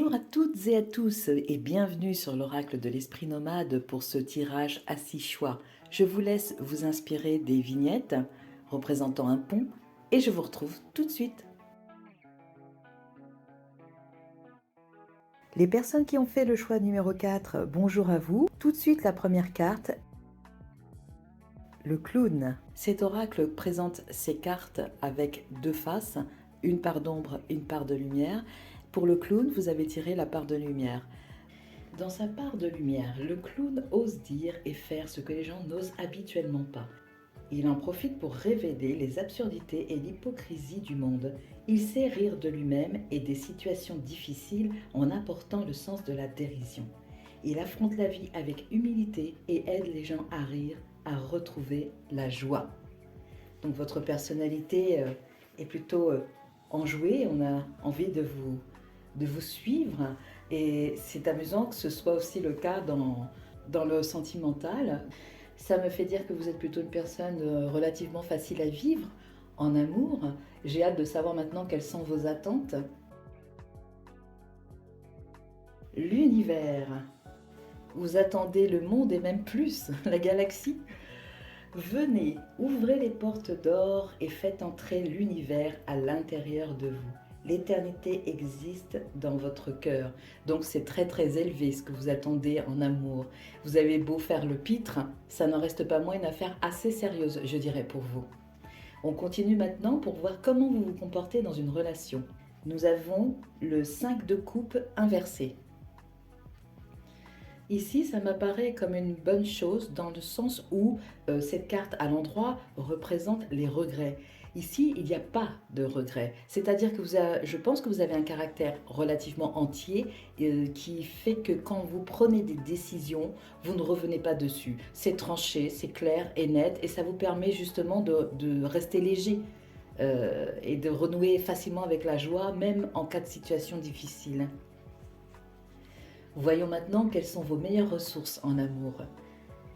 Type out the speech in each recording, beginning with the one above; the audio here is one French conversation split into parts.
Bonjour à toutes et à tous et bienvenue sur l'oracle de l'esprit nomade pour ce tirage à 6 choix. Je vous laisse vous inspirer des vignettes représentant un pont et je vous retrouve tout de suite. Les personnes qui ont fait le choix numéro 4, bonjour à vous. Tout de suite la première carte, le clown. Cet oracle présente ses cartes avec deux faces, une part d'ombre, une part de lumière. Pour le clown, vous avez tiré la part de lumière. Dans sa part de lumière, le clown ose dire et faire ce que les gens n'osent habituellement pas. Il en profite pour révéler les absurdités et l'hypocrisie du monde. Il sait rire de lui-même et des situations difficiles en apportant le sens de la dérision. Il affronte la vie avec humilité et aide les gens à rire, à retrouver la joie. Donc votre personnalité est plutôt enjouée, on a envie de vous suivre. Et c'est amusant que ce soit aussi le cas dans le sentimental. Ça me fait dire que vous êtes plutôt une personne relativement facile à vivre en amour. J'ai hâte de savoir maintenant quelles sont vos attentes. L'univers. Vous attendez le monde et même plus, la galaxie. Venez, ouvrez les portes d'or et faites entrer l'univers à l'intérieur de vous. L'éternité existe dans votre cœur, donc c'est très très élevé ce que vous attendez en amour. Vous avez beau faire le pitre, ça n'en reste pas moins une affaire assez sérieuse, je dirais, pour vous. On continue maintenant pour voir comment vous vous comportez dans une relation. Nous avons le 5 de coupe inversé. Ici, ça m'apparaît comme une bonne chose dans le sens où cette carte à l'endroit représente les regrets. Ici, il n'y a pas de regrets. C'est-à-dire que je pense que vous avez un caractère relativement entier qui fait que quand vous prenez des décisions, vous ne revenez pas dessus. C'est tranché, c'est clair et net et ça vous permet justement de rester léger et de renouer facilement avec la joie, même en cas de situation difficile. Voyons maintenant quelles sont vos meilleures ressources en amour.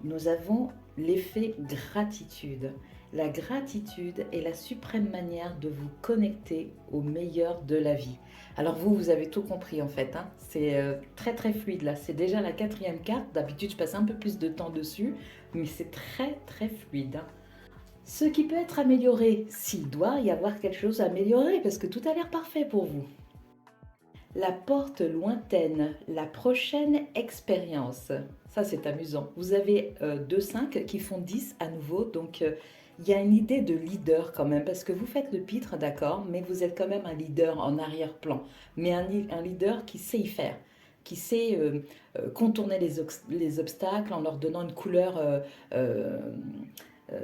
Nous avons l'effet gratitude. La gratitude est la suprême manière de vous connecter au meilleur de la vie. Alors vous avez tout compris en fait, hein. C'est très très fluide là. C'est déjà la 4e carte. D'habitude je passe un peu plus de temps dessus, mais c'est très très fluide, hein. Ce qui peut être amélioré, s'il doit y avoir quelque chose à améliorer, parce que tout a l'air parfait pour vous. La porte lointaine, la prochaine expérience. Ça, c'est amusant. Vous avez 2 5 qui font 10 à nouveau. Donc, il y a une idée de leader quand même. Parce que vous faites le pitre, d'accord, mais vous êtes quand même un leader en arrière-plan. Mais un leader qui sait y faire. Qui sait contourner les obstacles en leur donnant une couleur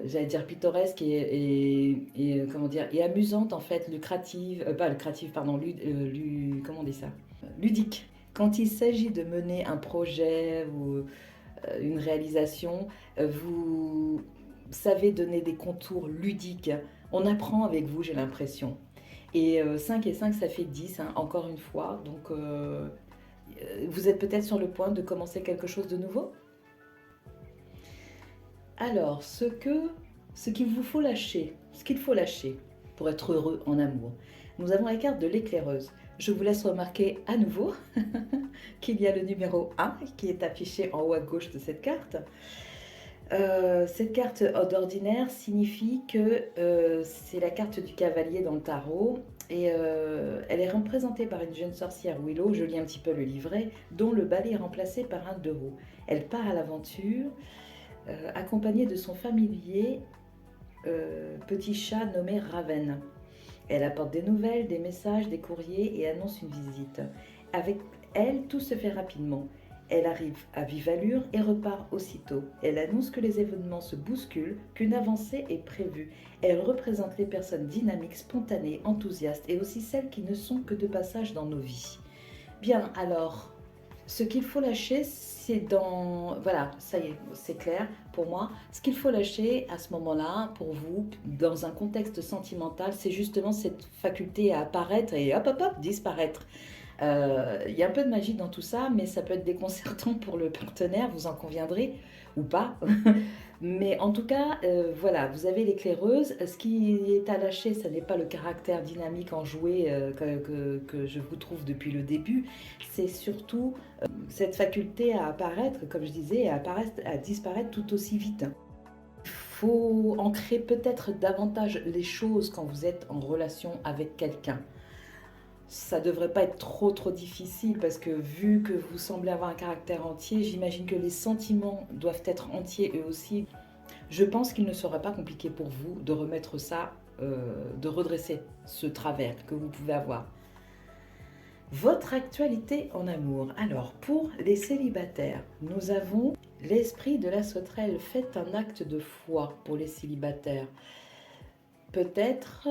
j'allais dire pittoresque et comment dire, et amusante en fait, lucrative, pas lucrative, pardon, comment on dit ça? Ludique. Quand il s'agit de mener un projet ou une réalisation, vous savez donner des contours ludiques. On apprend avec vous, j'ai l'impression. Et 5 et 5, ça fait 10, hein, encore une fois. Donc, vous êtes peut-être sur le point de commencer quelque chose de nouveau? Alors, ce qu'il vous faut lâcher, ce qu'il faut lâcher pour être heureux en amour. Nous avons la carte de l'éclaireuse. Je vous laisse remarquer à nouveau qu'il y a le numéro 1 qui est affiché en haut à gauche de cette carte. Cette carte d'ordinaire signifie que c'est la carte du cavalier dans le tarot et elle est représentée par une jeune sorcière Willow, je lis un petit peu le livret, dont le balai est remplacé par un 2 roues. Elle part à l'aventure accompagnée de son familier petit chat nommé Raven. Elle apporte des nouvelles, des messages, des courriers et annonce une visite. Avec elle, tout se fait rapidement. Elle arrive à vive allure et repart aussitôt. Elle annonce que les événements se bousculent, qu'une avancée est prévue. Elle représente les personnes dynamiques, spontanées, enthousiastes et aussi celles qui ne sont que de passage dans nos vies. Bien, alors, ce qu'il faut lâcher, c'est dans... Voilà, ça y est, c'est clair pour moi. Ce qu'il faut lâcher à ce moment-là, pour vous, dans un contexte sentimental, c'est justement cette faculté à apparaître et hop, hop, hop, disparaître. Il y a un peu de magie dans tout ça, mais ça peut être déconcertant pour le partenaire, vous en conviendrez, ou pas. Mais en tout cas, voilà, vous avez l'éclaireuse. Ce qui est à lâcher, ce n'est pas le caractère dynamique enjoué que je vous trouve depuis le début, c'est surtout cette faculté à apparaître, comme je disais, à disparaître tout aussi vite. Il faut ancrer peut-être davantage les choses quand vous êtes en relation avec quelqu'un. Ça devrait pas être trop difficile parce que vu que vous semblez avoir un caractère entier, j'imagine que les sentiments doivent être entiers eux aussi. Je pense qu'il ne sera pas compliqué pour vous de remettre ça, de redresser ce travers que vous pouvez avoir. Votre actualité en amour. Alors, pour les célibataires, nous avons l'esprit de la sauterelle. Faites un acte de foi pour les célibataires. Peut-être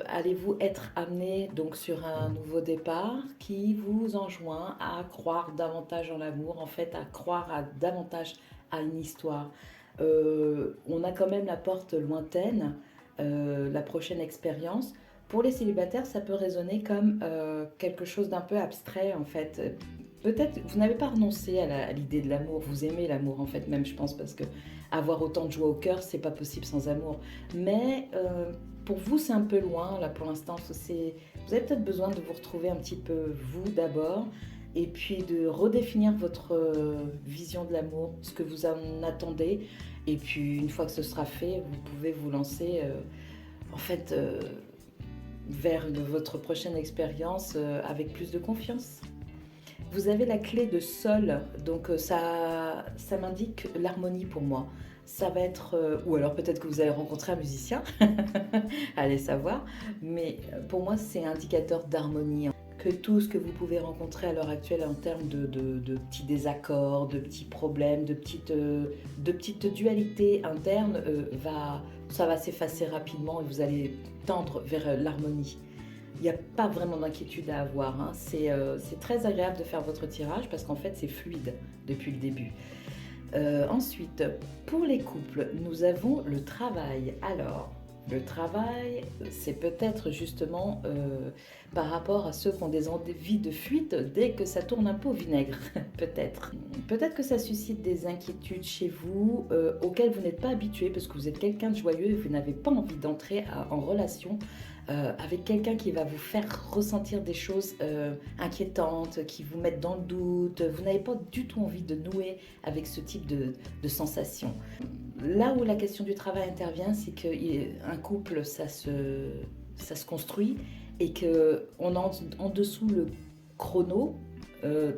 allez-vous être amené donc sur un nouveau départ qui vous enjoint à croire davantage en l'amour, en fait à croire davantage à une histoire. On a quand même la porte lointaine, la prochaine expérience. Pour les célibataires, ça peut résonner comme quelque chose d'un peu abstrait en fait. Peut-être vous n'avez pas renoncé à l'idée de l'amour, vous aimez l'amour en fait même je pense parce que avoir autant de joie au cœur c'est pas possible sans amour. Mais pour vous c'est un peu loin là pour l'instant. Vous avez peut-être besoin de vous retrouver un petit peu vous d'abord et puis de redéfinir votre vision de l'amour, ce que vous en attendez. Et puis une fois que ce sera fait, vous pouvez vous lancer en fait vers votre prochaine expérience avec plus de confiance. Vous avez la clé de sol, donc ça m'indique l'harmonie pour moi. Ça va être, ou alors peut-être que vous allez rencontrer un musicien, allez savoir, mais pour moi c'est indicateur d'harmonie. Que tout ce que vous pouvez rencontrer à l'heure actuelle en termes de petits désaccords, de petits problèmes, de petites dualités internes, ça va s'effacer rapidement et vous allez tendre vers l'harmonie. Il n'y a pas vraiment d'inquiétude à avoir, hein. C'est très agréable de faire votre tirage parce qu'en fait c'est fluide depuis le début. Ensuite, pour les couples, nous avons le travail. Alors, le travail, c'est peut-être justement par rapport à ceux qui ont des envies de fuite dès que ça tourne un peu au vinaigre, peut-être. Peut-être que ça suscite des inquiétudes chez vous auxquelles vous n'êtes pas habitué parce que vous êtes quelqu'un de joyeux et vous n'avez pas envie d'entrer en relation avec quelqu'un qui va vous faire ressentir des choses inquiétantes, qui vous mettent dans le doute. Vous n'avez pas du tout envie de nouer avec ce type de sensations. Là où la question du travail intervient, c'est qu'un couple, ça se construit et qu'on a en dessous le chrono.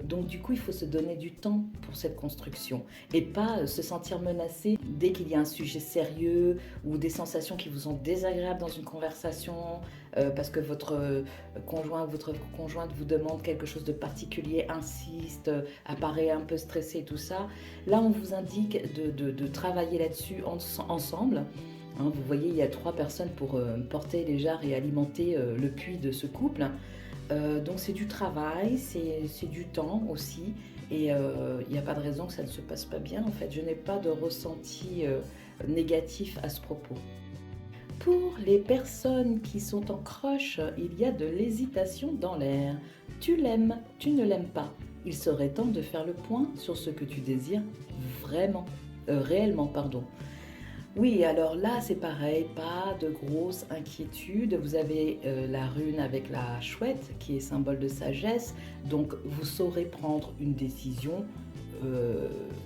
Donc du coup, il faut se donner du temps pour cette construction et pas se sentir menacé dès qu'il y a un sujet sérieux ou des sensations qui vous sont désagréables dans une conversation parce que votre conjoint ou votre conjointe vous demande quelque chose de particulier, insiste, apparaît un peu stressé et tout ça. Là, on vous indique de travailler là-dessus ensemble. Hein, vous voyez, il y a 3 personnes pour porter les jarres et alimenter le puits de ce couple. Donc c'est du travail, c'est du temps aussi, et il n'y a pas de raison que ça ne se passe pas bien en fait. Je n'ai pas de ressenti négatif à ce propos. Pour les personnes qui sont en crush, il y a de l'hésitation dans l'air. Tu l'aimes, tu ne l'aimes pas. Il serait temps de faire le point sur ce que tu désires réellement, pardon. Oui, alors là, c'est pareil, pas de grosses inquiétudes. Vous avez la rune avec la chouette qui est symbole de sagesse, donc vous saurez prendre une décision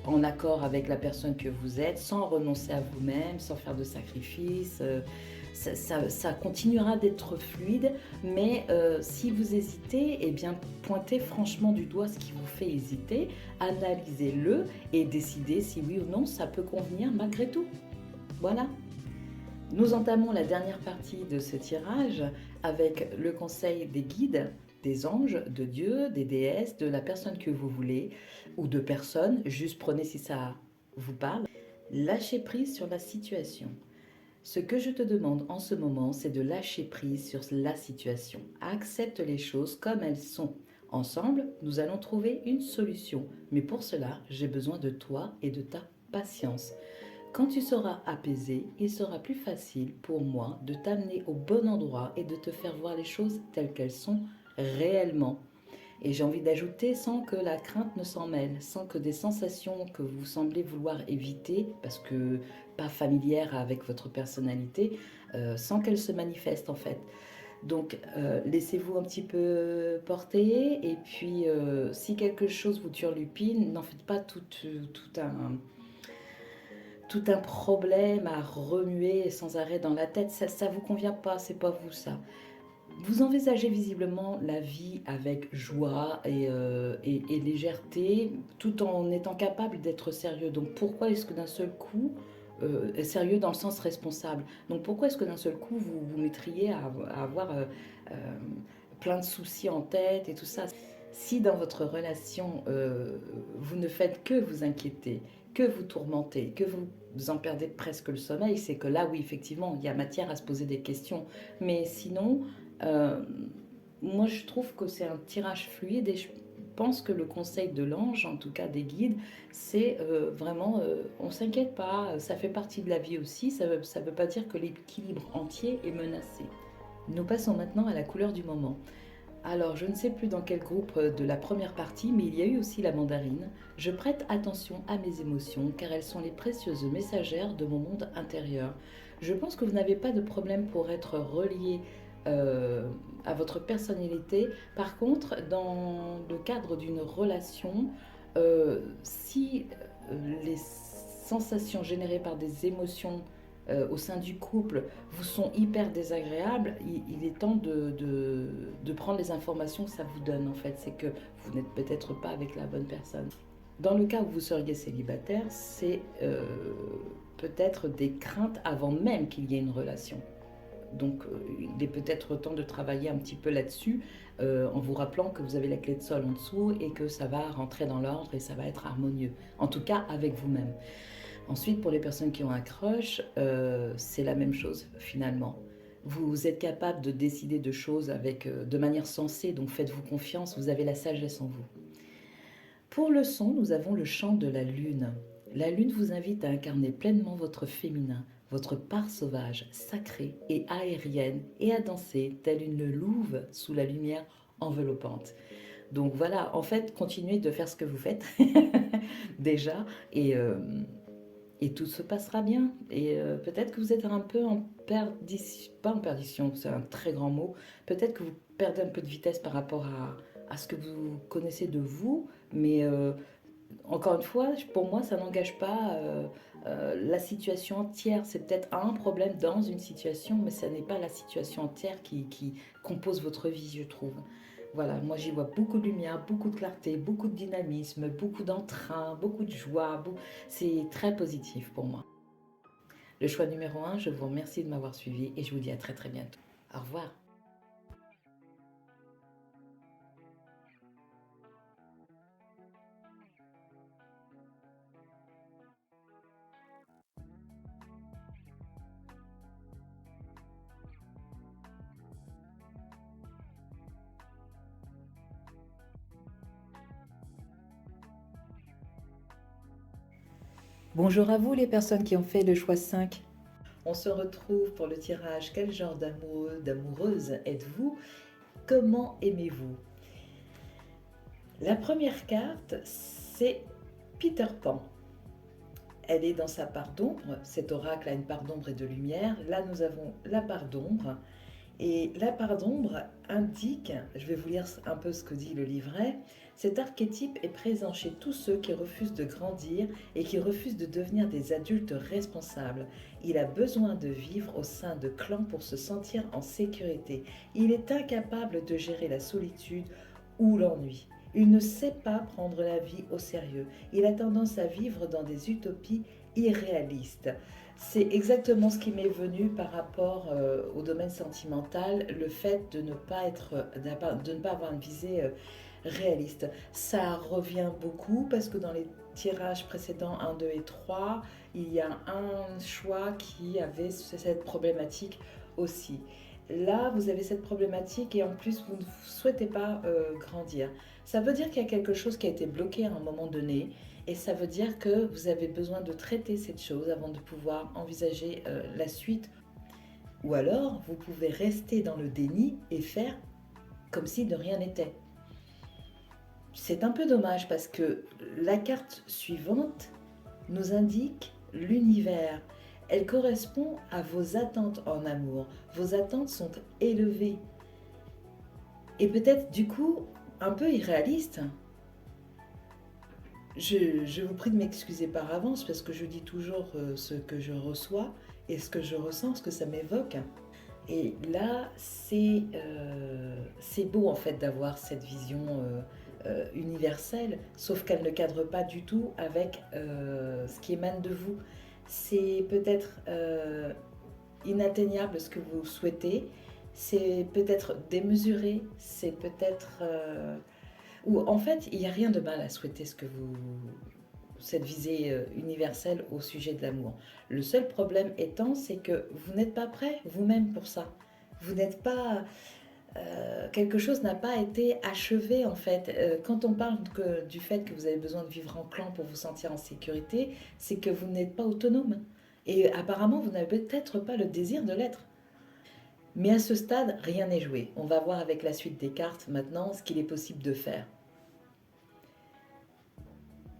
en accord avec la personne que vous êtes, sans renoncer à vous-même, sans faire de sacrifices. Ça continuera d'être fluide, mais si vous hésitez, eh bien, pointez franchement du doigt ce qui vous fait hésiter, analysez-le et décidez si oui ou non ça peut convenir malgré tout. Voilà, nous entamons la dernière partie de ce tirage avec le conseil des guides, des anges, de Dieu, des déesses, de la personne que vous voulez, ou de personnes, juste prenez si ça vous parle. Lâchez prise sur la situation. Ce que je te demande en ce moment, c'est de lâcher prise sur la situation. Accepte les choses comme elles sont. Ensemble, nous allons trouver une solution. Mais pour cela, j'ai besoin de toi et de ta patience. Quand tu seras apaisé, il sera plus facile pour moi de t'amener au bon endroit et de te faire voir les choses telles qu'elles sont réellement. Et j'ai envie d'ajouter sans que la crainte ne s'en mêle, sans que des sensations que vous semblez vouloir éviter, parce que pas familières avec votre personnalité, sans qu'elles se manifestent en fait. Donc laissez-vous un petit peu porter et puis si quelque chose vous turlupine, n'en faites pas tout un problème à remuer sans arrêt dans la tête. Ça vous convient pas, c'est pas vous ça. Vous envisagez visiblement la vie avec joie et légèreté, tout en étant capable d'être sérieux. Donc pourquoi est-ce que d'un seul coup, sérieux dans le sens responsable, donc pourquoi est-ce que d'un seul coup vous vous mettriez à avoir euh, plein de soucis en tête et tout ça? Si dans votre relation, vous ne faites que vous inquiéter, que vous tourmenter, que vous en perdez presque le sommeil, c'est que là, oui, effectivement, il y a matière à se poser des questions. Mais sinon, euh, moi, je trouve que c'est un tirage fluide et je pense que le conseil de l'ange, en tout cas des guides, c'est vraiment, on s'inquiète pas, ça fait partie de la vie aussi, ça veut pas dire que l'équilibre entier est menacé. Nous passons maintenant à la couleur du moment. Alors, je ne sais plus dans quel groupe de la première partie, mais il y a eu aussi la mandarine. Je prête attention à mes émotions car elles sont les précieuses messagères de mon monde intérieur. Je pense que vous n'avez pas de problème pour être relié euh, à votre personnalité. Par contre, dans le cadre d'une relation, si les sensations générées par des émotions au sein du couple vous sont hyper désagréables, il est temps de prendre les informations que ça vous donne en fait. C'est que vous n'êtes peut-être pas avec la bonne personne. Dans le cas où vous seriez célibataire, c'est peut-être des craintes avant même qu'il y ait une relation. Donc il est peut-être temps de travailler un petit peu là-dessus en vous rappelant que vous avez la clé de sol en dessous et que ça va rentrer dans l'ordre et ça va être harmonieux. En tout cas avec vous-même. Ensuite, pour les personnes qui ont un crush, c'est la même chose finalement. Vous êtes capable de décider de choses de manière sensée, donc faites-vous confiance, vous avez la sagesse en vous. Pour le son, nous avons le chant de la lune. La lune vous invite à incarner pleinement votre féminin, votre part sauvage, sacrée et aérienne, et à danser telle une louve sous la lumière enveloppante. Donc voilà, en fait, continuez de faire ce que vous faites déjà, et tout se passera bien. Et peut-être que vous êtes un peu en perdition, pas en perdition, c'est un très grand mot, peut-être que vous perdez un peu de vitesse par rapport à ce que vous connaissez de vous, mais encore une fois, pour moi, ça n'engage pas la situation entière. C'est peut-être un problème dans une situation, mais ça n'est pas la situation entière qui compose votre vie, je trouve. Voilà, moi j'y vois beaucoup de lumière, beaucoup de clarté, beaucoup de dynamisme, beaucoup d'entrain, beaucoup de joie. C'est très positif pour moi. Le choix numéro un, je vous remercie de m'avoir suivi et je vous dis à très très bientôt. Au revoir. Bonjour à vous les personnes qui ont fait le choix 5. On se retrouve pour le tirage. Quel genre d'amoureux, d'amoureuse êtes-vous? Comment aimez-vous? La première carte, c'est Peter Pan. Elle est dans sa part d'ombre. Cet oracle a une part d'ombre et de lumière. Là, nous avons la part d'ombre. Et la part d'ombre indique, je vais vous lire un peu ce que dit le livret, cet archétype est présent chez tous ceux qui refusent de grandir et qui refusent de devenir des adultes responsables. Il a besoin de vivre au sein de clans pour se sentir en sécurité. Il est incapable de gérer la solitude ou l'ennui. Il ne sait pas prendre la vie au sérieux. Il a tendance à vivre dans des utopies irréalistes. C'est exactement ce qui m'est venu par rapport au domaine sentimental, le fait de ne pas de ne pas avoir une visée réaliste. Ça revient beaucoup parce que dans les tirages précédents 1, 2 et 3, il y a un choix qui avait cette problématique aussi. Là, vous avez cette problématique et en plus, vous ne souhaitez pas grandir. Ça veut dire qu'il y a quelque chose qui a été bloqué à un moment donné et ça veut dire que vous avez besoin de traiter cette chose avant de pouvoir envisager la suite. Ou alors, vous pouvez rester dans le déni et faire comme si de rien n'était. C'est un peu dommage parce que la carte suivante nous indique l'univers. Elle correspond à vos attentes en amour. Vos attentes sont élevées et peut-être du coup un peu irréalistes. Je vous prie de m'excuser par avance parce que je dis toujours ce que je reçois et ce que je ressens, ce que ça m'évoque. Et là, c'est beau en fait d'avoir cette vision universelle, sauf qu'elle ne cadre pas du tout avec ce qui émane de vous. C'est peut-être inatteignable ce que vous souhaitez, c'est peut-être démesuré, c'est peut-être... ou en fait, il n'y a rien de mal à souhaiter cette visée universelle au sujet de l'amour. Le seul problème étant, c'est que vous n'êtes pas prêt vous-même pour ça. Vous n'êtes pas... quelque chose n'a pas été achevé en fait. Quand on parle du fait que vous avez besoin de vivre en clan pour vous sentir en sécurité, c'est que vous n'êtes pas autonome. Et apparemment, vous n'avez peut-être pas le désir de l'être. Mais à ce stade, rien n'est joué. On va voir avec la suite des cartes maintenant ce qu'il est possible de faire.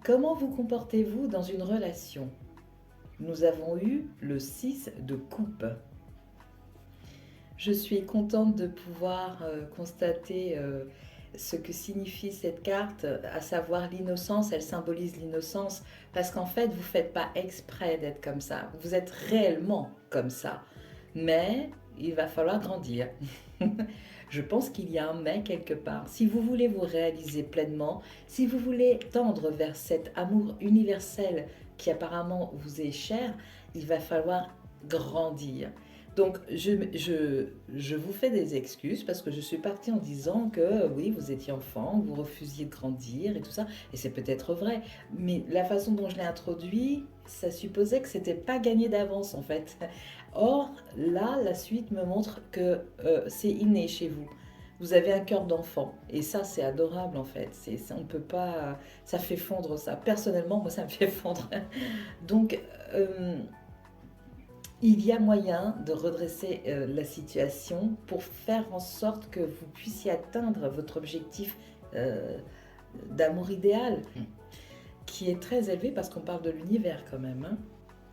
Comment vous comportez-vous dans une relation? Nous avons eu le 6 de coupe. Je suis contente de pouvoir constater ce que signifie cette carte, à savoir l'innocence. Elle symbolise l'innocence parce qu'en fait, vous ne faites pas exprès d'être comme ça. Vous êtes réellement comme ça. Mais il va falloir grandir. Je pense qu'il y a un mais quelque part. Si vous voulez vous réaliser pleinement, si vous voulez tendre vers cet amour universel qui apparemment vous est cher, il va falloir grandir. Donc, je vous fais des excuses parce que je suis partie en disant que oui, vous étiez enfant, vous refusiez de grandir et tout ça, et c'est peut-être vrai, mais la façon dont je l'ai introduit, ça supposait que c'était pas gagné d'avance en fait. Or, là, la suite me montre que c'est inné chez vous. Vous avez un cœur d'enfant et ça, c'est adorable en fait. On peut pas, ça fait fondre ça. Personnellement, moi, ça me fait fondre. Donc, il y a moyen de redresser la situation pour faire en sorte que vous puissiez atteindre votre objectif euh, d'amour idéal, qui est très élevé parce qu'on parle de l'univers quand même, hein.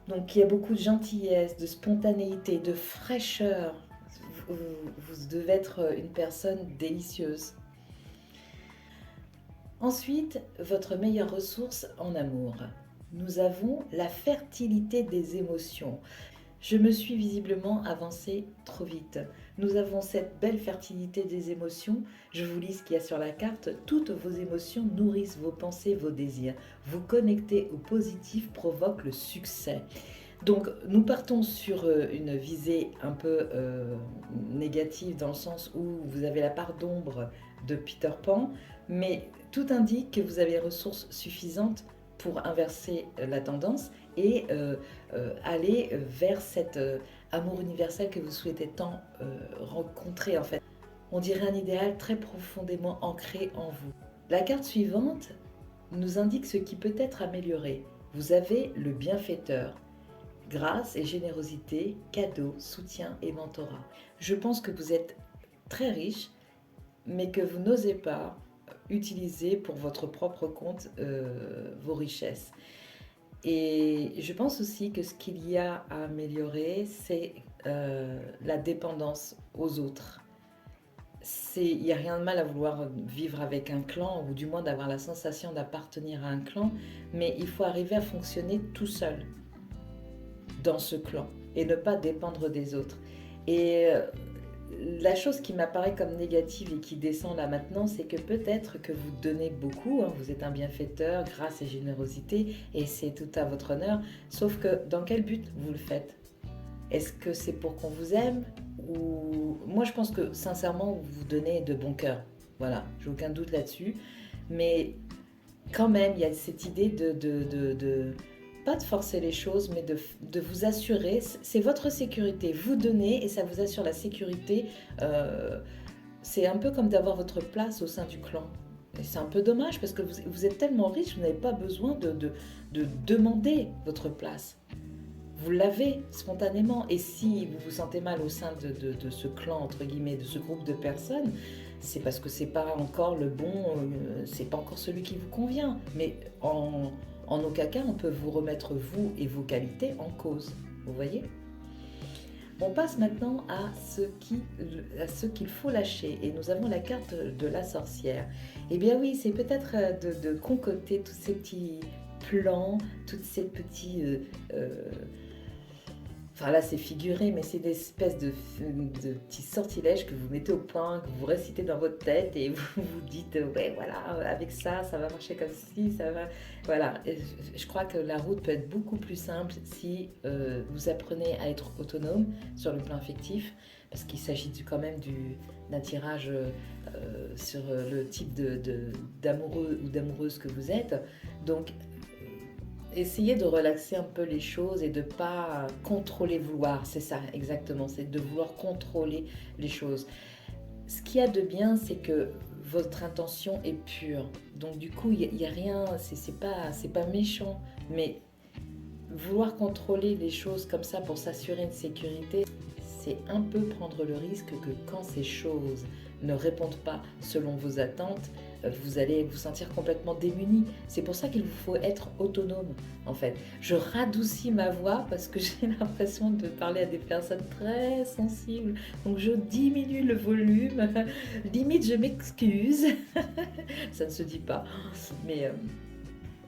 Donc il y a beaucoup de gentillesse, de spontanéité, de fraîcheur. Vous devez être une personne délicieuse. Ensuite, votre meilleure ressource en amour. Nous avons la fertilité des émotions. Je me suis visiblement avancée trop vite. Nous avons cette belle fertilité des émotions. Je vous lis ce qu'il y a sur la carte. Toutes vos émotions nourrissent vos pensées, vos désirs. Vous connecter au positif provoque le succès. Donc nous partons sur une visée un peu négative dans le sens où vous avez la part d'ombre de Peter Pan, mais tout indique que vous avez les ressources suffisantes pour inverser la tendance et aller vers cet amour universel que vous souhaitez tant rencontrer en fait. On dirait un idéal très profondément ancré en vous. La carte suivante nous indique ce qui peut être amélioré. Vous avez le bienfaiteur. Grâce et générosité, cadeaux, soutien et mentorat. Je pense que vous êtes très riche, mais que vous n'osez pas utiliser pour votre propre compte vos richesses. Et je pense aussi que ce qu'il y a à améliorer, c'est la dépendance aux autres. Il n'y a rien de mal à vouloir vivre avec un clan, ou du moins d'avoir la sensation d'appartenir à un clan, mais il faut arriver à fonctionner tout seul dans ce clan et ne pas dépendre des autres. Et la chose qui m'apparaît comme négative et qui descend là maintenant, c'est que peut-être que vous donnez beaucoup, hein, vous êtes un bienfaiteur, grâce et générosité, et c'est tout à votre honneur, sauf que dans quel but vous le faites? Est-ce que c'est pour qu'on vous aime? Ou moi je pense que sincèrement vous donnez de bon cœur, voilà, j'ai aucun doute là-dessus, mais quand même il y a cette idée de pas de forcer les choses, mais de vous assurer, c'est votre sécurité, vous donnez et ça vous assure la sécurité. C'est un peu comme d'avoir votre place au sein du clan. Et c'est un peu dommage parce que vous êtes tellement riche, vous n'avez pas besoin de demander votre place. Vous l'avez spontanément. Et si vous vous sentez mal au sein de ce clan, entre guillemets, de ce groupe de personnes, c'est parce que c'est pas encore le bon, c'est pas encore celui qui vous convient. Mais en aucun cas, on peut vous remettre vous et vos qualités en cause. Vous voyez? On passe maintenant à ce qu'il faut lâcher. Et nous avons la carte de la sorcière. Eh bien oui, c'est peut-être de concocter tous ces petits plans, toutes ces petits... enfin là c'est figuré, mais c'est des espèces de petits sortilèges que vous mettez au point, que vous récitez dans votre tête et vous vous dites ouais voilà, avec ça, ça va marcher comme ci, ça va... Voilà, et je crois que la route peut être beaucoup plus simple si vous apprenez à être autonome sur le plan affectif, parce qu'il s'agit quand même d'un tirage sur le type d'amoureux ou d'amoureuse que vous êtes. Donc essayez de relaxer un peu les choses et de ne pas contrôler, vouloir, c'est ça exactement, c'est de vouloir contrôler les choses. Ce qu'il y a de bien, c'est que votre intention est pure. Donc du coup, il y a rien, c'est pas méchant, mais vouloir contrôler les choses comme ça pour s'assurer une sécurité, c'est un peu prendre le risque que quand ces choses ne répondent pas selon vos attentes, vous allez vous sentir complètement démuni. C'est pour ça qu'il vous faut être autonome, en fait. Je radoucis ma voix parce que j'ai l'impression de parler à des personnes très sensibles. Donc je diminue le volume. Limite, je m'excuse. Ça ne se dit pas. Mais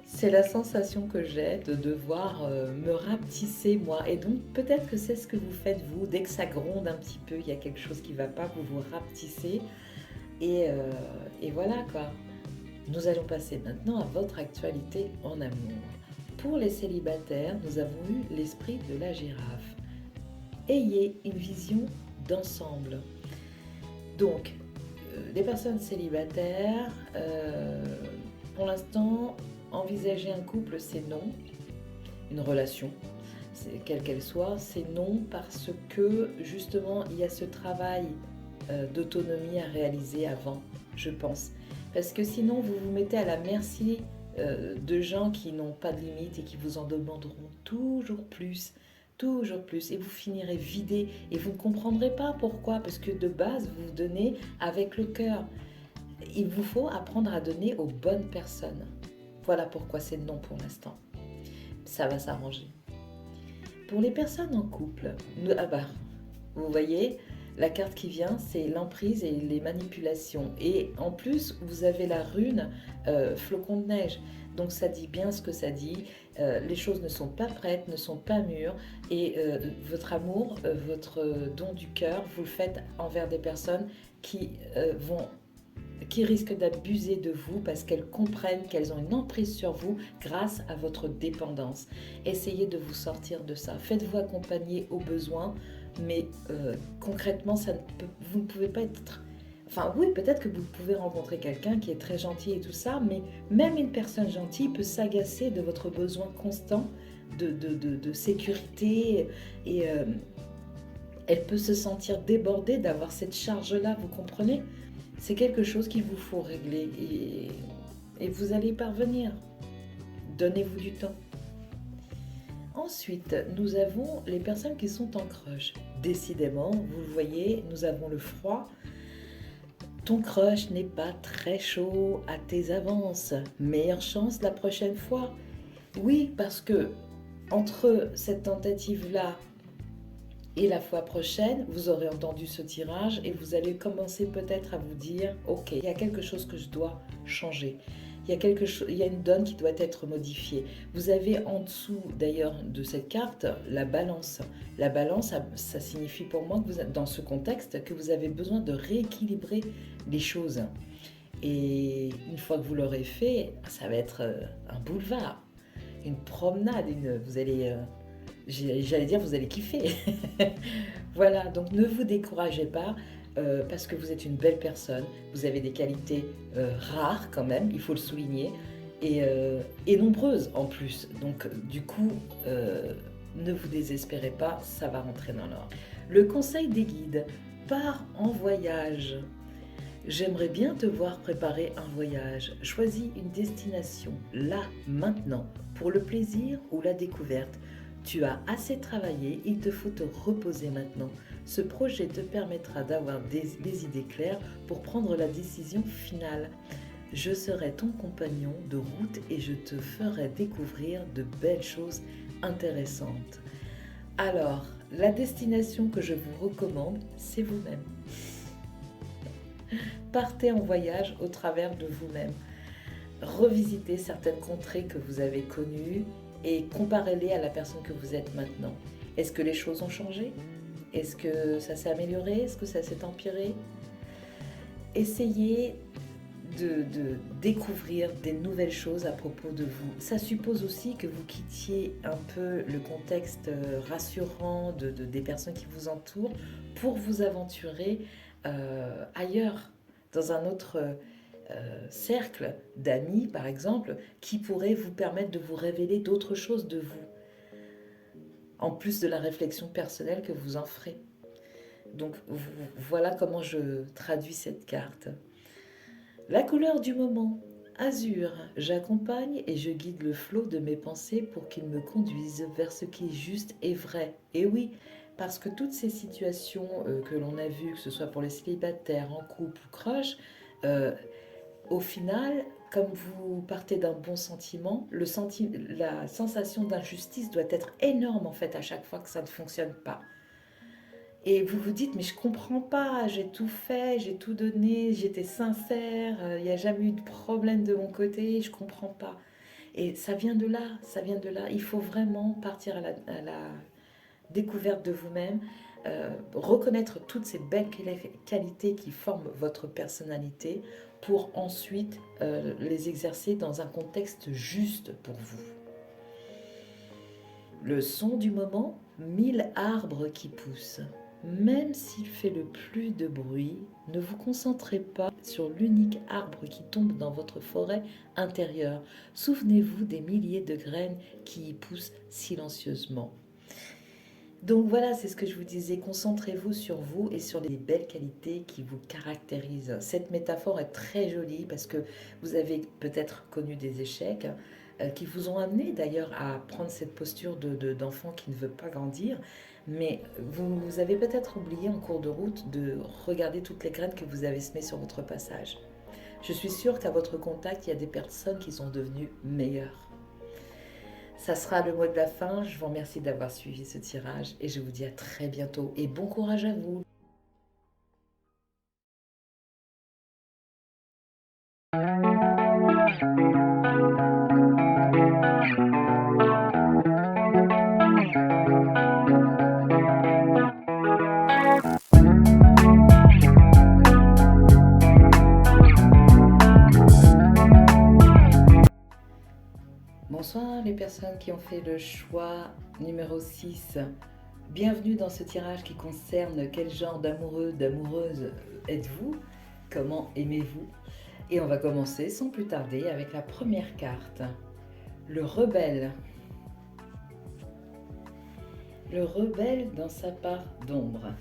c'est la sensation que j'ai de devoir me rapetisser, moi. Et donc, peut-être que c'est ce que vous faites, vous. Dès que ça gronde un petit peu, il y a quelque chose qui ne va pas, vous vous rapetissez. Et voilà quoi. Nous allons passer maintenant à votre actualité en amour. Pour les célibataires, nous avons eu l'esprit de la girafe. Ayez une vision d'ensemble. Donc, les personnes célibataires, pour l'instant, envisager un couple, c'est non. Une relation, quelle qu'elle soit, c'est non parce que justement, il y a ce travail d'autonomie à réaliser avant, je pense. Parce que sinon, vous vous mettez à la merci de gens qui n'ont pas de limite et qui vous en demanderont toujours plus, et vous finirez vidé et vous ne comprendrez pas pourquoi, parce que de base, vous donnez avec le cœur. Il vous faut apprendre à donner aux bonnes personnes. Voilà pourquoi c'est non pour l'instant. Ça va s'arranger. Pour les personnes en couple, vous voyez, la carte qui vient, c'est l'emprise et les manipulations. Et en plus, vous avez la rune flocon de neige. Donc ça dit bien ce que ça dit. Les choses ne sont pas prêtes, ne sont pas mûres. Et votre amour, votre don du cœur, vous le faites envers des personnes qui risquent d'abuser de vous parce qu'elles comprennent qu'elles ont une emprise sur vous grâce à votre dépendance. Essayez de vous sortir de ça. Faites-vous accompagner au besoin. Mais concrètement, vous ne pouvez pas être... Enfin oui, peut-être que vous pouvez rencontrer quelqu'un qui est très gentil et tout ça, mais même une personne gentille peut s'agacer de votre besoin constant de sécurité et elle peut se sentir débordée d'avoir cette charge-là, vous comprenez? C'est quelque chose qu'il vous faut régler et vous allez y parvenir. Donnez-vous du temps. Ensuite, nous avons les personnes qui sont en crush. Décidément, vous le voyez, nous avons le froid. Ton crush n'est pas très chaud à tes avances. Meilleure chance la prochaine fois. Oui, parce que entre cette tentative-là et la fois prochaine, vous aurez entendu ce tirage et vous allez commencer peut-être à vous dire « Ok, il y a quelque chose que je dois changer ». Il y a une donne qui doit être modifiée. Vous avez en dessous d'ailleurs de cette carte la balance. La balance, ça signifie pour moi que vous êtes dans ce contexte que vous avez besoin de rééquilibrer les choses. Et une fois que vous l'aurez fait, ça va être un boulevard, une promenade, j'allais dire vous allez kiffer. Voilà, donc ne vous découragez pas. Parce que vous êtes une belle personne, vous avez des qualités rares quand même, il faut le souligner, et nombreuses en plus. Donc du coup, ne vous désespérez pas, ça va rentrer dans l'ordre. Le conseil des guides, pars en voyage. J'aimerais bien te voir préparer un voyage. Choisis une destination, là, maintenant, pour le plaisir ou la découverte. Tu as assez travaillé, il te faut te reposer maintenant. Ce projet te permettra d'avoir des idées claires pour prendre la décision finale. Je serai ton compagnon de route et je te ferai découvrir de belles choses intéressantes. Alors, la destination que je vous recommande, c'est vous-même. Partez en voyage au travers de vous-même. Revisitez certaines contrées que vous avez connues et comparez-les à la personne que vous êtes maintenant. Est-ce que les choses ont changé? Est-ce que ça s'est amélioré? Est-ce que ça s'est empiré? Essayez de découvrir des nouvelles choses à propos de vous. Ça suppose aussi que vous quittiez un peu le contexte rassurant des personnes qui vous entourent pour vous aventurer ailleurs, dans un autre cercle d'amis, par exemple, qui pourrait vous permettre de vous révéler d'autres choses de vous, en plus de la réflexion personnelle que vous en ferez. Donc voilà comment je traduis cette carte. La couleur du moment, azur, j'accompagne et je guide le flot de mes pensées pour qu'il me conduise vers ce qui est juste et vrai. Et oui, parce que toutes ces situations que l'on a vues, que ce soit pour les célibataires, en couple ou crush, euh, au final, comme vous partez d'un bon sentiment, la sensation d'injustice doit être énorme en fait à chaque fois que ça ne fonctionne pas. Et vous vous dites, mais je comprends pas, j'ai tout fait, j'ai tout donné, j'étais sincère, il n'y a jamais eu de problème de mon côté, je comprends pas. Et ça vient de là, ça vient de là. Il faut vraiment partir à la découverte de vous-même, reconnaître toutes ces belles qualités qui forment votre personnalité pour ensuite les exercer dans un contexte juste pour vous. Le son du moment, 1000 arbres qui poussent. Même s'il fait le plus de bruit, ne vous concentrez pas sur l'unique arbre qui tombe dans votre forêt intérieure. Souvenez-vous des milliers de graines qui y poussent silencieusement. Donc voilà, c'est ce que je vous disais, concentrez-vous sur vous et sur les belles qualités qui vous caractérisent. Cette métaphore est très jolie parce que vous avez peut-être connu des échecs qui vous ont amené d'ailleurs à prendre cette posture d'enfant qui ne veut pas grandir, mais vous avez peut-être oublié en cours de route de regarder toutes les graines que vous avez semées sur votre passage. Je suis sûre qu'à votre contact, il y a des personnes qui sont devenues meilleures. Ça sera le mot de la fin. Je vous remercie d'avoir suivi ce tirage et je vous dis à très bientôt et bon courage à vous. Bonsoir les personnes qui ont fait le choix numéro 6. Bienvenue dans ce tirage qui concerne quel genre d'amoureux, d'amoureuse êtes-vous? Comment aimez-vous? Et on va commencer sans plus tarder avec la première carte, le rebelle. Le rebelle dans sa part d'ombre.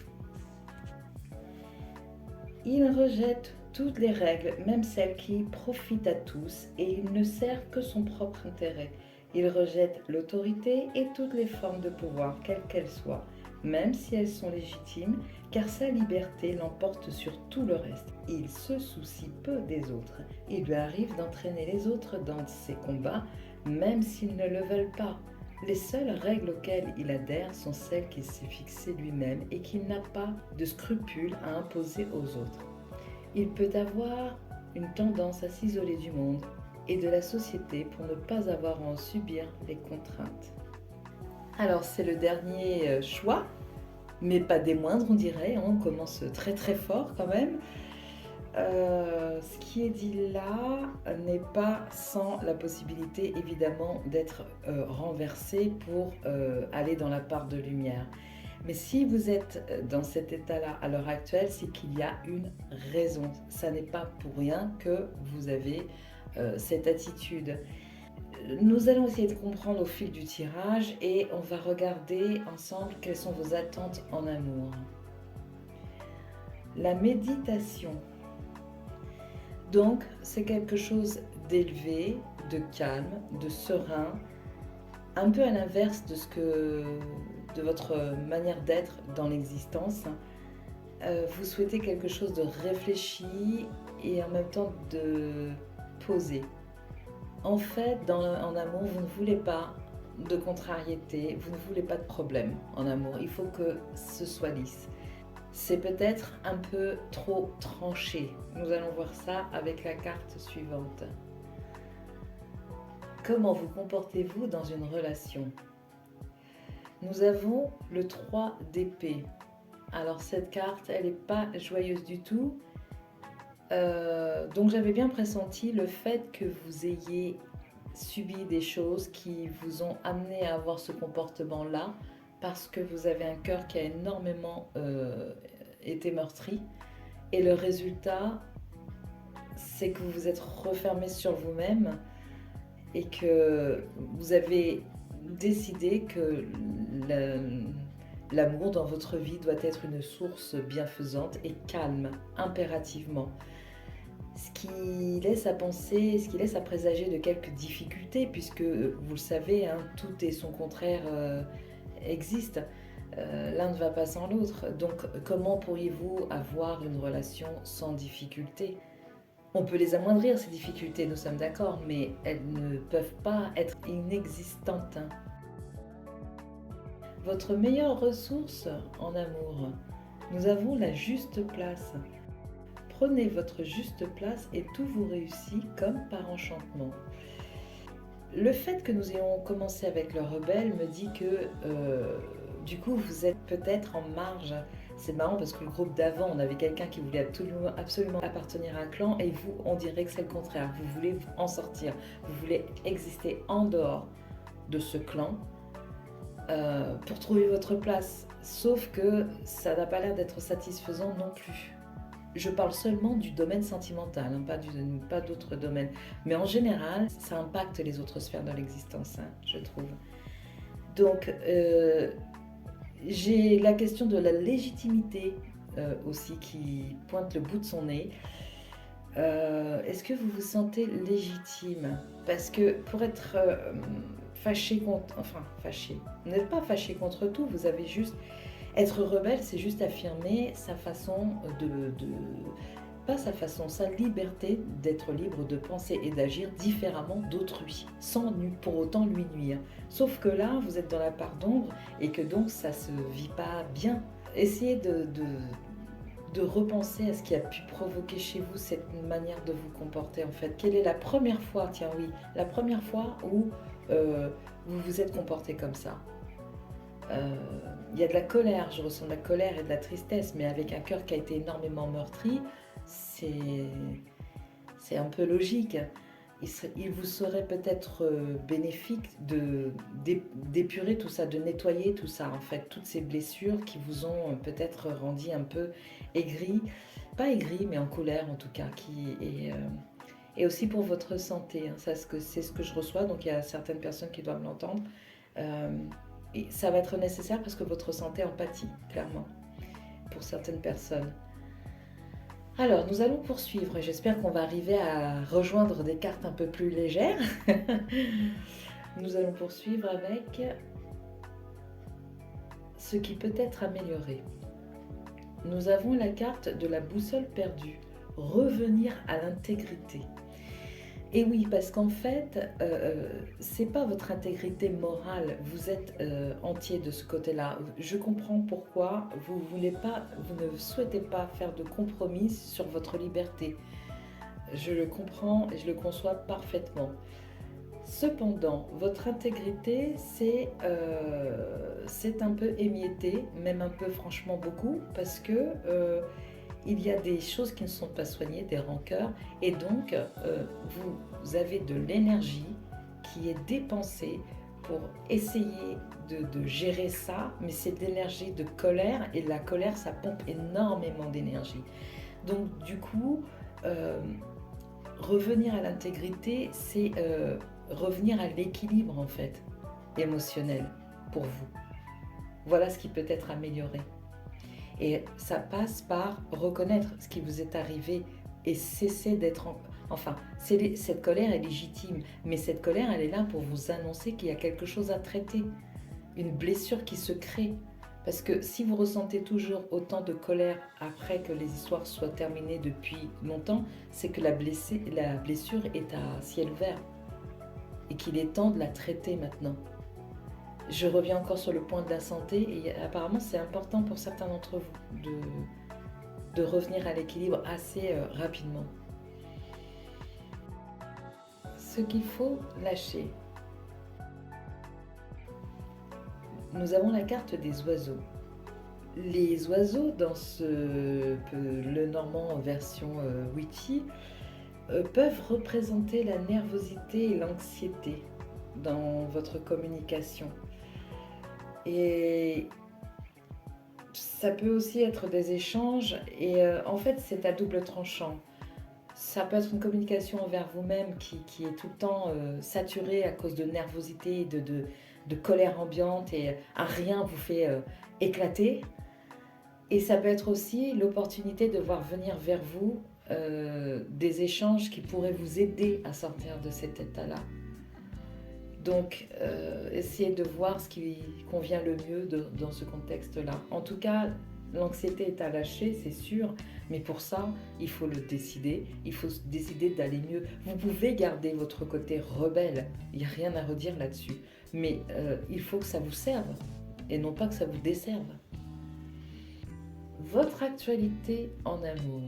Il rejette toutes les règles, même celles qui profitent à tous, et il ne sert que son propre intérêt. Il rejette l'autorité et toutes les formes de pouvoir, quelles qu'elles soient, même si elles sont légitimes, car sa liberté l'emporte sur tout le reste. Il se soucie peu des autres. Il lui arrive d'entraîner les autres dans ses combats, même s'ils ne le veulent pas. Les seules règles auxquelles il adhère sont celles qu'il s'est fixées lui-même et qu'il n'a pas de scrupules à imposer aux autres. Il peut avoir une tendance à s'isoler du monde et de la société pour ne pas avoir à en subir les contraintes. Alors c'est le dernier choix, mais pas des moindres on dirait, on commence très très fort quand même. Ce qui est dit là n'est pas sans la possibilité évidemment d'être renversé pour aller dans la part de lumière. Mais si vous êtes dans cet état-là à l'heure actuelle, c'est qu'il y a une raison. Ça n'est pas pour rien que vous avez cette attitude. Nous allons essayer de comprendre au fil du tirage et on va regarder ensemble quelles sont vos attentes en amour. La méditation. Donc, c'est quelque chose d'élevé, de calme, de serein, un peu à l'inverse de votre manière d'être dans l'existence. Vous souhaitez quelque chose de réfléchi et en même temps de posé. En fait, en amour, vous ne voulez pas de contrariété, vous ne voulez pas de problème en amour. Il faut que ce soit lisse. C'est peut-être un peu trop tranché. Nous allons voir ça avec la carte suivante. Comment vous comportez-vous dans une relation? Nous avons le 3 d'épée. Alors cette carte, elle n'est pas joyeuse du tout. Donc j'avais bien pressenti le fait que vous ayez subi des choses qui vous ont amené à avoir ce comportement-là parce que vous avez un cœur qui a énormément été meurtri. Et le résultat, c'est que vous vous êtes refermé sur vous-même et que vous avez décidé que l'amour dans votre vie doit être une source bienfaisante et calme, impérativement. Ce qui laisse à penser, ce qui laisse à présager de quelques difficultés, puisque vous le savez, hein, tout et son contraire existe. L'un ne va pas sans l'autre. Donc comment pourriez-vous avoir une relation sans difficulté? On peut les amoindrir, ces difficultés, nous sommes d'accord, mais elles ne peuvent pas être inexistantes. Votre meilleure ressource en amour, nous avons la juste place. Prenez votre juste place et tout vous réussit comme par enchantement. Le fait que nous ayons commencé avec le rebelle me dit que du coup vous êtes peut-être en marge. C'est marrant parce que le groupe d'avant, on avait quelqu'un qui voulait absolument appartenir à un clan et vous, on dirait que c'est le contraire. Vous voulez en sortir, vous voulez exister en dehors de ce clan pour trouver votre place. Sauf que ça n'a pas l'air d'être satisfaisant non plus. Je parle seulement du domaine sentimental, hein, pas d'autres domaines. Mais en général, ça impacte les autres sphères de l'existence, hein, je trouve. Donc, j'ai la question de la légitimité aussi qui pointe le bout de son nez. Est-ce que vous vous sentez légitime? Parce que pour être fâché contre... Enfin, fâché. Vous n'êtes pas fâché contre tout, vous avez juste... Être rebelle, c'est juste affirmer sa façon pas sa façon, sa liberté d'être libre de penser et d'agir différemment d'autrui, sans pour autant lui nuire. Sauf que là, vous êtes dans la part d'ombre et que donc ça se vit pas bien. Essayez de repenser à ce qui a pu provoquer chez vous cette manière de vous comporter en fait. Quelle est la première fois, tiens oui, la première fois où vous vous êtes comporté comme ça? Il y a de la colère, je ressens de la colère et de la tristesse, mais avec un cœur qui a été énormément meurtri, c'est un peu logique. Il vous serait peut-être bénéfique d'épurer tout ça, de nettoyer tout ça, en fait, toutes ces blessures qui vous ont peut-être rendu un peu aigri, pas aigri, mais en colère en tout cas, et aussi pour votre santé, hein, c'est ce que je reçois, donc il y a certaines personnes qui doivent l'entendre. Et ça va être nécessaire parce que votre santé en pâtit, clairement, pour certaines personnes. Alors, nous allons poursuivre. J'espère qu'on va arriver à rejoindre des cartes un peu plus légères. Nous allons poursuivre avec ce qui peut être amélioré. Nous avons la carte de la boussole perdue. Revenir à l'intégrité. Et oui, parce qu'en fait, c'est pas votre intégrité morale, vous êtes entier de ce côté-là. Je comprends pourquoi vous ne souhaitez pas faire de compromis sur votre liberté. Je le comprends et je le conçois parfaitement. Cependant, votre intégrité, c'est un peu émietté, même un peu franchement beaucoup, parce que il y a des choses qui ne sont pas soignées, des rancœurs, et donc vous avez de l'énergie qui est dépensée pour essayer de gérer ça, mais c'est de l'énergie de colère, et la colère, ça pompe énormément d'énergie. Donc du coup, revenir à l'intégrité, c'est revenir à l'équilibre en fait, émotionnel pour vous. Voilà ce qui peut être amélioré. Et ça passe par reconnaître ce qui vous est arrivé et cesser d'être Enfin, cette colère est légitime, mais cette colère, elle est là pour vous annoncer qu'il y a quelque chose à traiter, une blessure qui se crée. Parce que si vous ressentez toujours autant de colère après que les histoires soient terminées depuis longtemps, c'est que la blessure est à ciel ouvert et qu'il est temps de la traiter maintenant. Je reviens encore sur le point de la santé et apparemment c'est important pour certains d'entre vous de revenir à l'équilibre assez rapidement. Ce qu'il faut lâcher. Nous avons la carte des oiseaux. Les oiseaux dans le normand en version witchy peuvent représenter la nervosité et l'anxiété dans votre communication. Et ça peut aussi être des échanges et en fait c'est à double tranchant. Ça peut être une communication envers vous-même qui est tout le temps saturée à cause de nervosité, de colère ambiante et un rien vous fait éclater. Et ça peut être aussi l'opportunité de voir venir vers vous des échanges qui pourraient vous aider à sortir de cet état-là. Donc, essayez de voir ce qui convient le mieux dans ce contexte-là. En tout cas, l'anxiété est à lâcher, c'est sûr, mais pour ça, il faut le décider. Il faut décider d'aller mieux. Vous pouvez garder votre côté rebelle, il n'y a rien à redire là-dessus, mais il faut que ça vous serve et non pas que ça vous desserve. Votre actualité en amour.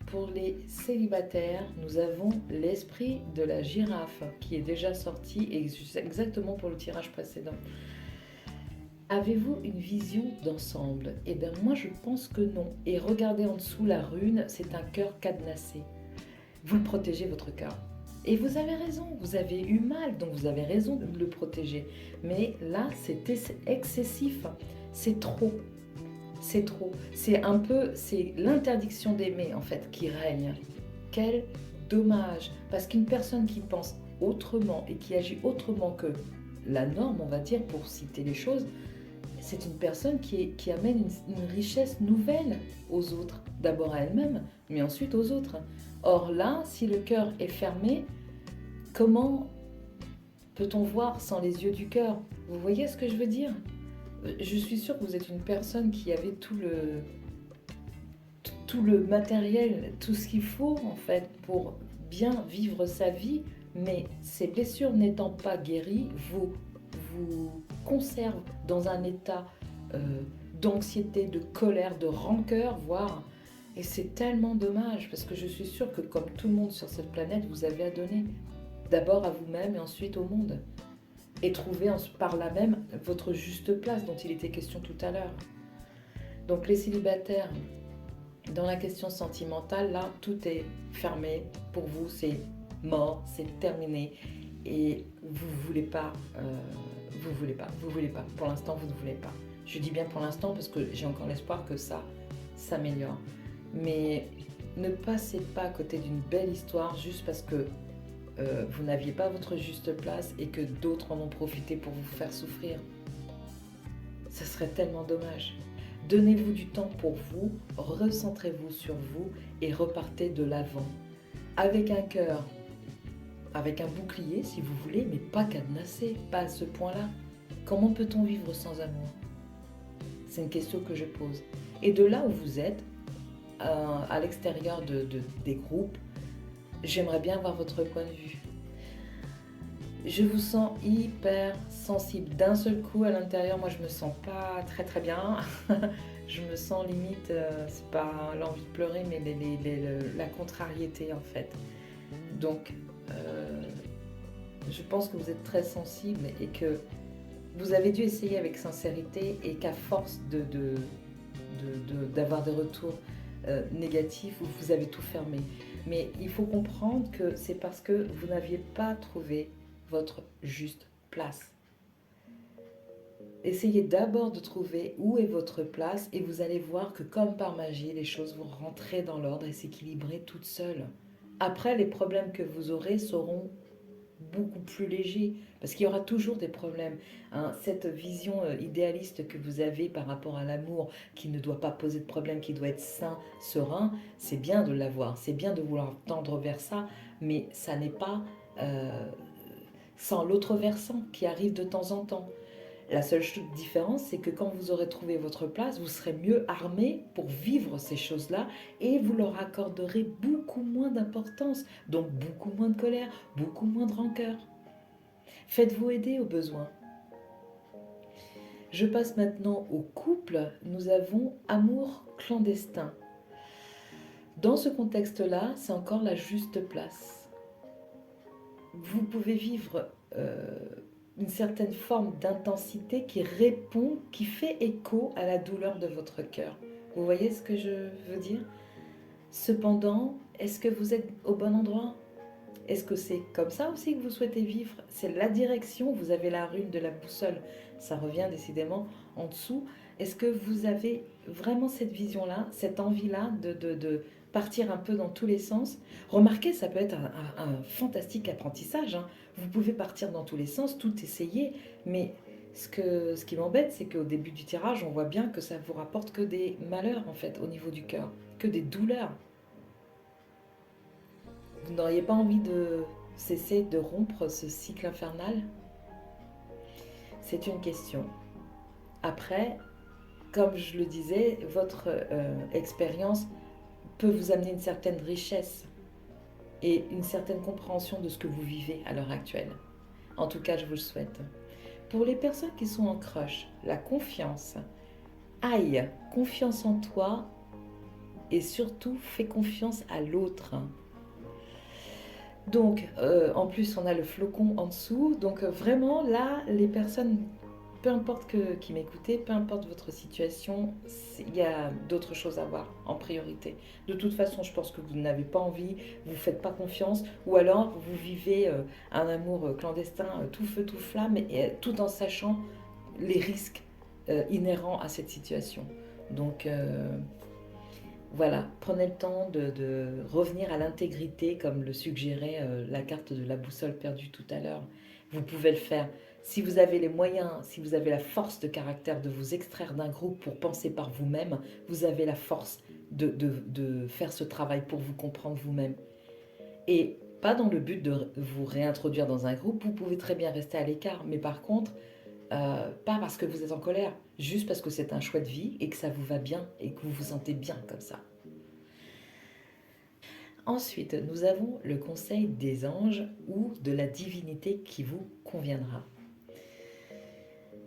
Pour les célibataires, nous avons l'esprit de la girafe qui est déjà sorti exactement pour le tirage précédent. Avez-vous une vision d'ensemble? Eh bien moi je pense que non. Et regardez en dessous la rune, c'est un cœur cadenassé. Vous protégez votre cœur. Et vous avez raison, vous avez eu mal, donc vous avez raison de le protéger. Mais là, c'est excessif, c'est trop. C'est trop. C'est l'interdiction d'aimer en fait qui règne. Quel dommage. Parce qu'une personne qui pense autrement et qui agit autrement que la norme, on va dire, pour citer les choses, c'est une personne qui amène une richesse nouvelle aux autres. D'abord à elle-même, mais ensuite aux autres. Or là, si le cœur est fermé, comment peut-on voir sans les yeux du cœur? Vous voyez ce que je veux dire? Je suis sûre que vous êtes une personne qui avait tout le matériel, tout ce qu'il faut en fait pour bien vivre sa vie, mais ces blessures n'étant pas guéries, vous conservent dans un état d'anxiété, de colère, de rancœur, voire. Et c'est tellement dommage parce que je suis sûre que comme tout le monde sur cette planète, vous avez à donner. D'abord à vous-même et ensuite au monde. Et trouver par là même votre juste place dont il était question tout à l'heure. Donc les célibataires, dans la question sentimentale, là, tout est fermé. Pour vous, c'est mort, c'est terminé. Et vous voulez pas. Pour l'instant, vous ne voulez pas. Je dis bien pour l'instant parce que j'ai encore l'espoir que ça s'améliore. Mais ne passez pas à côté d'une belle histoire juste parce que vous n'aviez pas votre juste place et que d'autres en ont profité pour vous faire souffrir. Ce serait tellement dommage. Donnez-vous du temps pour vous, recentrez-vous sur vous et repartez de l'avant. Avec un cœur, avec un bouclier si vous voulez, mais pas cadenassé, pas à ce point-là. Comment peut-on vivre sans amour? C'est une question que je pose. Et de là où vous êtes, à l'extérieur des groupes, j'aimerais bien avoir votre point de vue. Je vous sens hyper sensible. D'un seul coup, à l'intérieur, moi, je me sens pas très très bien. Je me sens limite, c'est pas l'envie de pleurer, mais la contrariété en fait. Donc, je pense que vous êtes très sensible et que vous avez dû essayer avec sincérité et qu'à force d'avoir des retours négatifs, vous avez tout fermé. Mais il faut comprendre que c'est parce que vous n'aviez pas trouvé votre juste place. Essayez d'abord de trouver où est votre place et vous allez voir que comme par magie, les choses vont rentrer dans l'ordre et s'équilibrer toutes seules. Après, les problèmes que vous aurez seront beaucoup plus léger, parce qu'il y aura toujours des problèmes, hein. Cette vision idéaliste que vous avez par rapport à l'amour, qui ne doit pas poser de problème, qui doit être sain, serein, c'est bien de l'avoir, c'est bien de vouloir tendre vers ça, mais ça n'est pas euh, sans l'autre versant qui arrive de temps en temps. La seule différence, c'est que quand vous aurez trouvé votre place, vous serez mieux armé pour vivre ces choses-là et vous leur accorderez beaucoup moins d'importance, donc beaucoup moins de colère, beaucoup moins de rancœur. Faites-vous aider au besoin. Je passe maintenant au couple. Nous avons amour clandestin. Dans ce contexte-là, c'est encore la juste place. Vous pouvez vivre une certaine forme d'intensité qui répond, qui fait écho à la douleur de votre cœur. Vous voyez ce que je veux dire? Cependant, est-ce que vous êtes au bon endroit? Est-ce que c'est comme ça aussi que vous souhaitez vivre? C'est la direction, vous avez la rune de la boussole, ça revient décidément en dessous. Est-ce que vous avez vraiment cette vision-là, cette envie-là de partir un peu dans tous les sens? Remarquez, ça peut être un fantastique apprentissage, hein. Vous pouvez partir dans tous les sens, tout essayer, mais ce qui m'embête, c'est qu'au début du tirage, on voit bien que ça vous rapporte que des malheurs, en fait, au niveau du cœur, que des douleurs. Vous n'auriez pas envie de cesser de rompre ce cycle infernal? C'est une question. Après, comme je le disais, votre expérience peut vous amener une certaine richesse et une certaine compréhension de ce que vous vivez à l'heure actuelle. En tout cas, je vous le souhaite. Pour les personnes qui sont en crush, la confiance. Aïe, confiance en toi et surtout fais confiance à l'autre. Donc, en plus, on a le flocon en dessous. Donc, vraiment, là, les personnes, peu importe qui m'écoutez, peu importe votre situation, il y a d'autres choses à voir en priorité. De toute façon, je pense que vous n'avez pas envie, vous ne faites pas confiance, ou alors vous vivez un amour clandestin, tout feu, tout flamme, tout en sachant les risques inhérents à cette situation. Donc, voilà, prenez le temps de revenir à l'intégrité, comme le suggérait la carte de la boussole perdue tout à l'heure. Vous pouvez le faire. Si vous avez les moyens, si vous avez la force de caractère de vous extraire d'un groupe pour penser par vous-même, vous avez la force de faire ce travail pour vous comprendre vous-même. Et pas dans le but de vous réintroduire dans un groupe, vous pouvez très bien rester à l'écart, mais par contre, pas parce que vous êtes en colère, juste parce que c'est un choix de vie et que ça vous va bien et que vous vous sentez bien comme ça. Ensuite, nous avons le conseil des anges ou de la divinité qui vous conviendra.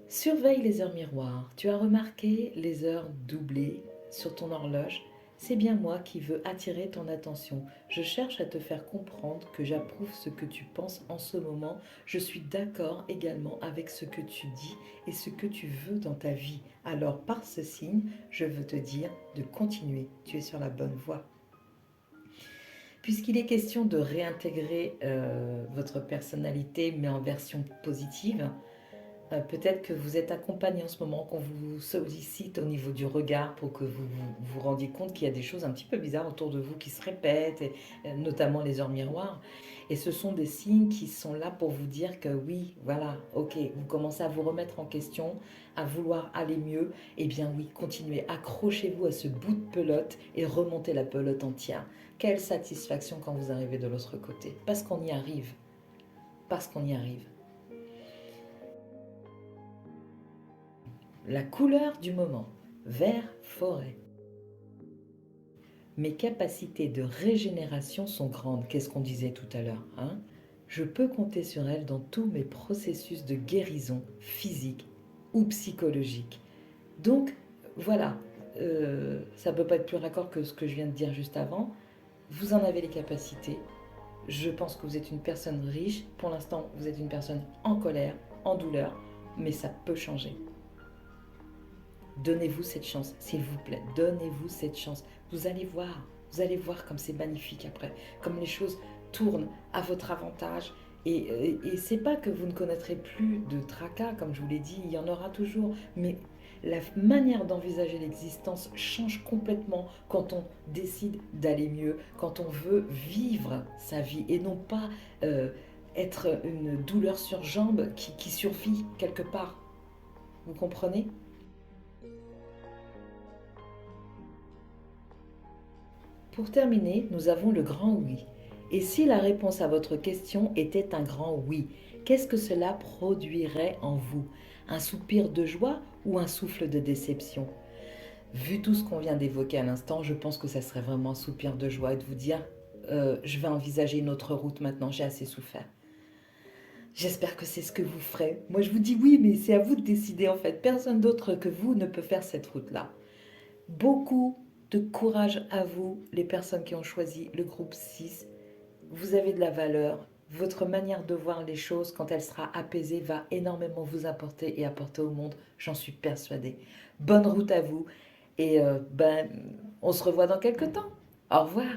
Surveille les heures miroirs. Tu as remarqué les heures doublées sur ton horloge? C'est bien moi qui veux attirer ton attention. Je cherche à te faire comprendre que j'approuve ce que tu penses en ce moment. Je suis d'accord également avec ce que tu dis et ce que tu veux dans ta vie. Alors par ce signe, je veux te dire de continuer. Tu es sur la bonne voie. Puisqu'il est question de réintégrer votre personnalité, mais en version positive, peut-être que vous êtes accompagné en ce moment, qu'on vous sollicite au niveau du regard pour que vous vous rendiez compte qu'il y a des choses un petit peu bizarres autour de vous qui se répètent, et, notamment les heures miroirs. Et ce sont des signes qui sont là pour vous dire que oui, voilà, ok, vous commencez à vous remettre en question, à vouloir aller mieux. Eh bien oui, continuez, accrochez-vous à ce bout de pelote et remontez la pelote entière. Quelle satisfaction quand vous arrivez de l'autre côté, parce qu'on y arrive, parce qu'on y arrive. La couleur du moment, vert forêt. Mes capacités de régénération sont grandes, qu'est-ce qu'on disait tout à l'heure, hein? Je peux compter sur elles dans tous mes processus de guérison physique ou psychologique. Donc, voilà, ça ne peut pas être plus raccord que ce que je viens de dire juste avant. Vous en avez les capacités. Je pense que vous êtes une personne riche. Pour l'instant, vous êtes une personne en colère, en douleur, mais ça peut changer. Donnez-vous cette chance, s'il vous plaît. Donnez-vous cette chance. Vous allez voir comme c'est magnifique après, comme les choses tournent à votre avantage. Et c'est pas que vous ne connaîtrez plus de tracas, comme je vous l'ai dit, il y en aura toujours, mais la manière d'envisager l'existence change complètement quand on décide d'aller mieux, quand on veut vivre sa vie et non pas être une douleur sur jambe qui survit quelque part. Vous comprenez? Pour terminer, nous avons le grand oui. Et si la réponse à votre question était un grand oui, qu'est-ce que cela produirait en vous? Un soupir de joie ou un souffle de déception? Vu tout ce qu'on vient d'évoquer à l'instant, je pense que ça serait vraiment un soupir de joie et de vous dire je vais envisager une autre route maintenant, j'ai assez souffert. J'espère que c'est ce que vous ferez. Moi je vous dis oui, mais c'est à vous de décider en fait. Personne d'autre que vous ne peut faire cette route-là. Beaucoup de courage à vous, les personnes qui ont choisi le groupe 6. Vous avez de la valeur. Votre manière de voir les choses, quand elle sera apaisée, va énormément vous apporter et apporter au monde. J'en suis persuadée. Bonne route à vous et on se revoit dans quelques temps. Au revoir.